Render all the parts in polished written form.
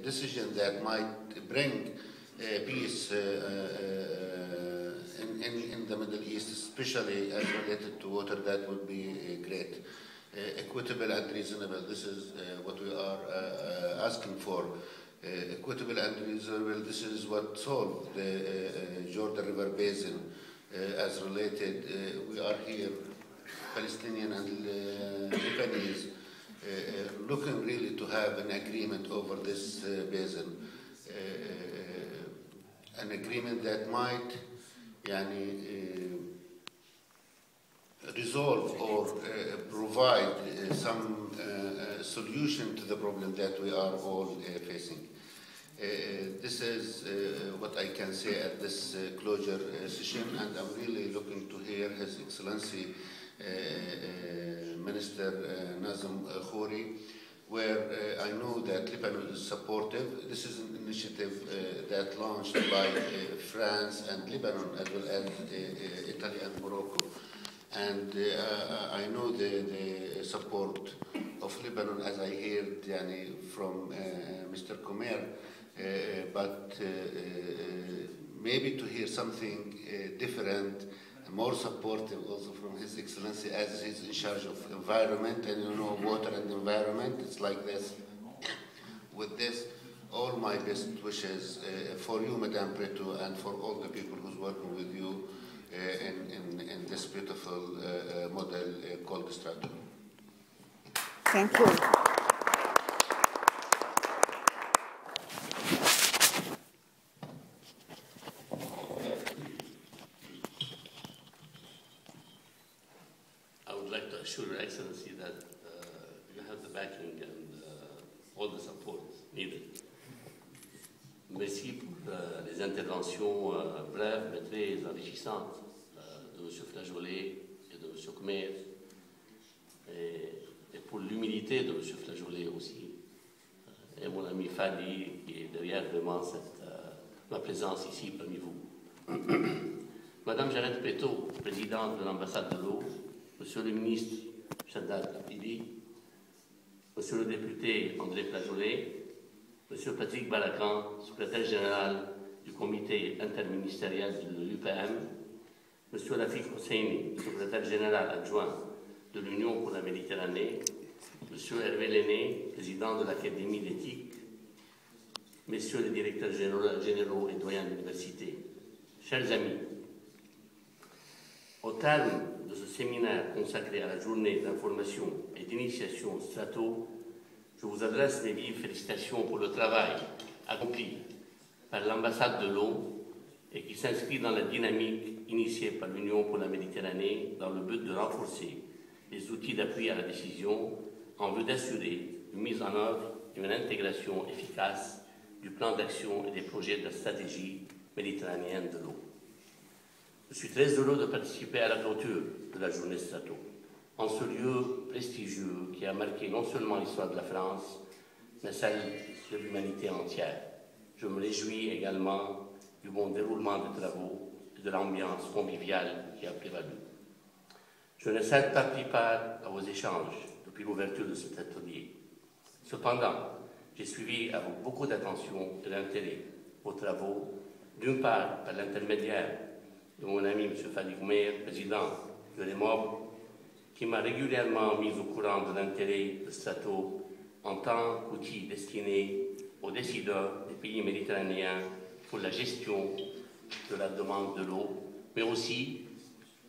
decision that might bring peace in the Middle East, especially as related to water, that would be great. Equitable and reasonable, this is what we are asking for. Equitable and reasonable, this is what solved the Jordan River Basin as related. We are here, Palestinian and Lebanese, looking really to have an agreement over this basin. An agreement that might resolve or provide some solution to the problem that we are all facing. This is what I can say at this closure session, and I'm really looking to hear His Excellency Minister Nazem Khouri, where I know that Lebanon is supportive. This is an initiative that launched by France and Lebanon, as well as Italy and Morocco. And I know the support of Lebanon, as I heard from Mr. Comer, but maybe to hear something different, more supportive also from His Excellency, as he's in charge of environment, and you know, water and environment, it's like this. With this, all my best wishes for you, Madame Preto, and for all the people who's working with you in this beautiful model called Strato. Thank you. Assure Your Excellency that you have the backing and all the support needed. Merci pour les interventions brèves mais très enrichissantes de M. Flageolet et de M. Khmer, et pour l'humilité de M. Flageolet aussi, et mon ami Fadi qui est derrière vraiment ma présence ici parmi vous. Madame Jeannette Preto, présidente de l'ambassade de l'eau, Monsieur le ministre Shaddad Abidi, Monsieur le député André Flageolet, Monsieur Patrick Barakan, secrétaire général du comité interministériel de l'UPM, Monsieur Rafik Hosseini, secrétaire général adjoint de l'Union pour la Méditerranée, Monsieur Hervé Lenné, président de l'Académie d'éthique, Messieurs les directeurs généraux et doyens d'université, chers amis, au terme de ce séminaire consacré à la journée d'information et d'initiation Strato, je vous adresse mes vives félicitations pour le travail accompli par l'ambassade de l'eau et qui s'inscrit dans la dynamique initiée par l'Union pour la Méditerranée dans le but de renforcer les outils d'appui à la décision en vue d'assurer une mise en œuvre et une intégration efficace du plan d'action et des projets de la stratégie méditerranéenne de l'eau. Je suis très heureux de participer à la clôture de la journée Strato, en ce lieu prestigieux qui a marqué non seulement l'histoire de la France, mais celle de l'humanité entière. Je me réjouis également du bon déroulement des travaux et de l'ambiance conviviale qui a prévalu. Je ne cède pas pris part à vos échanges depuis l'ouverture de cet atelier. Cependant, j'ai suivi avec beaucoup d'attention et d'intérêt vos travaux, d'une part par l'intermédiaire de mon ami M. Fadi Khmer, président de l'EMOB, qui m'a régulièrement mis au courant de l'intérêt de Strato en tant qu'outil destiné aux décideurs des pays méditerranéens pour la gestion de la demande de l'eau, mais aussi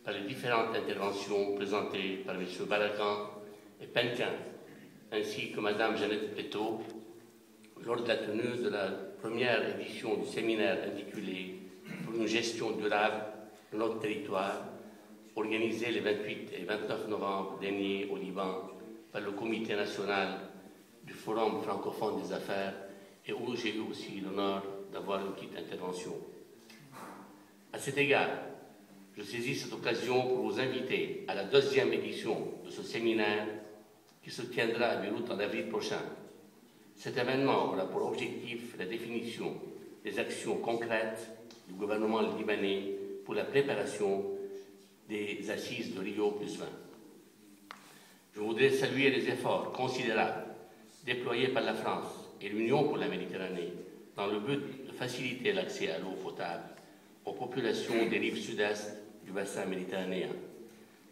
par les différentes interventions présentées par M. Barakan et Penkin, ainsi que Mme Jeannette Preto, lors de la tenue de la première édition du séminaire intitulé « Pour une gestion durable de notre territoire », organisé les 28 et 29 novembre dernier au Liban par le Comité national du Forum francophone des affaires, et où j'ai eu aussi l'honneur d'avoir une petite intervention. À cet égard, je saisis cette occasion pour vous inviter à la 2e édition de ce séminaire qui se tiendra à Beyrouth en avril prochain. Cet événement aura pour objectif la définition des actions concrètes du gouvernement libanais pour la préparation des assises de Rio+20. Je voudrais saluer les efforts considérables déployés par la France et l'Union pour la Méditerranée dans le but de faciliter l'accès à l'eau potable aux populations des rives sud-est du bassin méditerranéen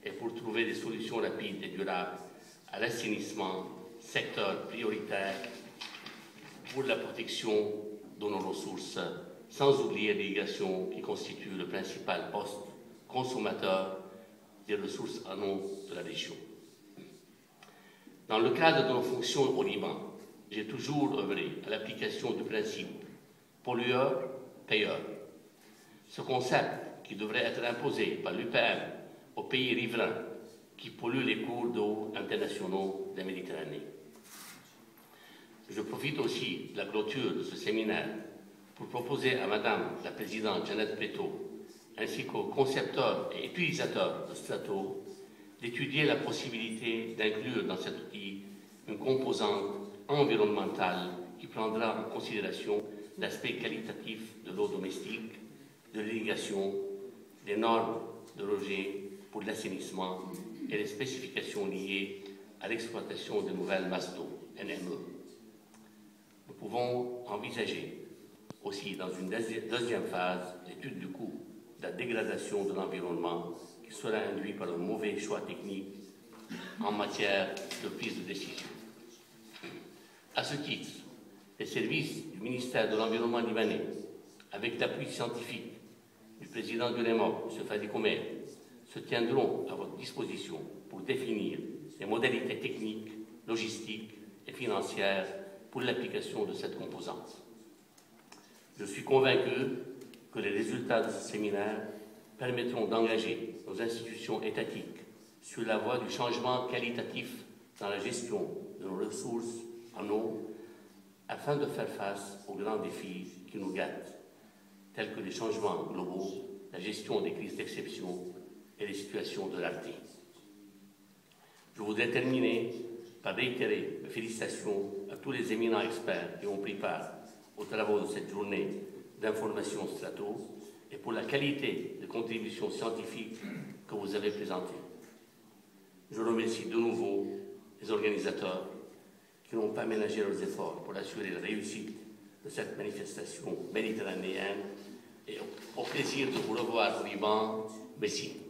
et pour trouver des solutions rapides et durables à l'assainissement, secteur prioritaire pour la protection de nos ressources, sans oublier l'irrigation qui constitue le principal poste consommateur des ressources en eau de la région. Dans le cadre de nos fonctions au Liban, j'ai toujours œuvré à l'application du principe pollueur-payeur. Ce concept qui devrait être imposé par l'UPM aux pays riverains qui polluent les cours d'eau internationaux de la Méditerranée. Je profite aussi de la clôture de ce séminaire pour proposer à Madame la Présidente Jeannette Préto ainsi qu'aux concepteurs et utilisateurs de Strato d'étudier la possibilité d'inclure dans cet outil une composante environnementale qui prendra en considération l'aspect qualitatif de l'eau domestique, de l'irrigation, des normes de rejet pour l'assainissement et les spécifications liées à l'exploitation de nouvelles masses d'eau, NME. Nous pouvons envisager aussi dans une deuxième phase l'étude du coût de la dégradation de l'environnement qui sera induit par un mauvais choix technique en matière de prise de décision. À ce titre, les services du ministère de l'Environnement libanais, avec l'appui scientifique du président du REMOC, M. Fadi Koumer, se tiendront à votre disposition pour définir les modalités techniques, logistiques et financières pour l'application de cette composante. Je suis convaincu que les résultats de ce séminaire permettront d'engager nos institutions étatiques sur la voie du changement qualitatif dans la gestion de nos ressources en eau afin de faire face aux grands défis qui nous guettent, tels que les changements globaux, la gestion des crises d'exception et les situations de rareté. Je voudrais terminer par réitérer mes félicitations à tous les éminents experts qui ont pris part aux travaux de cette journée d'information Strato et pour la qualité des contributions scientifiques que vous avez présentées. Je remercie de nouveau les organisateurs qui n'ont pas ménagé leurs efforts pour assurer la réussite de cette manifestation méditerranéenne et au plaisir de vous revoir au Liban. Merci.